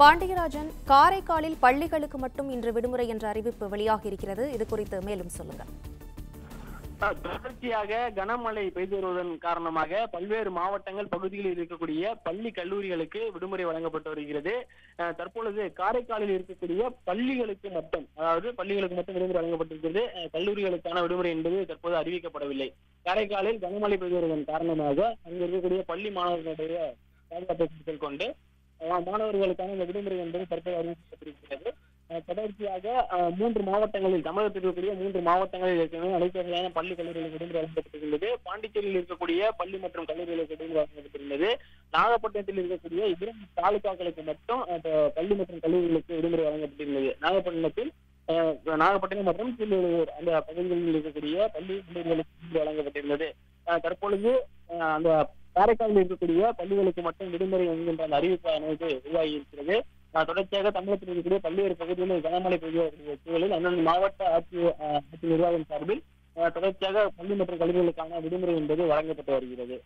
பாண்டியராஜன், காரைக்காலில் பள்ளிகளுக்கு மட்டும் இன்று விடுமுறை என்ற அறிவிப்பு வெளியாகியிருக்கிறது. இது குறித்து மேலும் சொல்லுங்கள். தொடர்ச்சியாக கனமழை பெய்து வருவதன் காரணமாக பல்வேறு மாவட்டங்கள் பகுதிகளில் இருக்கக்கூடிய பள்ளி கல்லூரிகளுக்கு விடுமுறை வழங்கப்பட்டு வருகிறது. தற்பொழுது காரைக்காலில் இருக்கக்கூடிய பள்ளிகளுக்கு மட்டும், அதாவது பள்ளிகளுக்கு மட்டும் விடுமுறை வழங்கப்பட்டிருக்கிறது. கல்லூரிகளுக்கான விடுமுறை என்பது தற்போது அறிவிக்கப்படவில்லை. காரைக்காலில் கனமழை பெய்து வருவதன் காரணமாக அங்கு இருக்கக்கூடிய பள்ளி மாணவர்களுடைய பாதுகாப்பை கருத்தில் கொண்டு மாணவர்களுக்கான இந்த விடுமுறை என்பது தற்போது அறிவிக்கப்பட்டிருக்கிறது. தொடர்ச்சியாக 3 மாவட்டங்களில், தமிழகத்தில் இருக்கக்கூடிய 3 மாவட்டங்களில் ஏற்கனவே அனைத்து வகையான பள்ளி கல்லூரிகளுக்கு விடுமுறை வழங்கப்பட்டிருக்கிறது. பாண்டிச்சேரியில் இருக்கக்கூடிய பள்ளி மற்றும் கல்லூரிகளுக்கு விடுமுறை வழங்கப்பட்டிருந்தது. நாகப்பட்டினத்தில் இருக்கக்கூடிய 2 தாலுகாக்களுக்கு மட்டும் பள்ளி மற்றும் கல்லூரிகளுக்கு விடுமுறை வழங்கப்பட்டிருந்தது. நாகப்பட்டினம் மற்றும் திருவள்ளூர் அந்த பகுதிகளில் இருக்கக்கூடிய பள்ளி கல்லூரிகளுக்கு விடுமுறை வழங்கப்பட்டிருந்தது. தற்பொழுது அந்த காரைக்காலில் இருக்கக்கூடிய பள்ளிகளுக்கு மட்டும் விடுமுறை என்கின்ற அந்த அறிவிப்பானது உருவாகி இருக்கிறது. தொடர்ச்சியாக தமிழகத்தில் இருக்கக்கூடிய பல்வேறு பகுதிகளில் கனமழை பெய்யக்கூடிய சூழலில் அந்தந்த மாவட்ட ஆட்சி நிர்வாகம் சார்பில் தொடர்ச்சியாக பள்ளி மற்றும் கல்லூரிகளுக்கான விடுமுறை என்பது வழங்கப்பட்டு வருகிறது.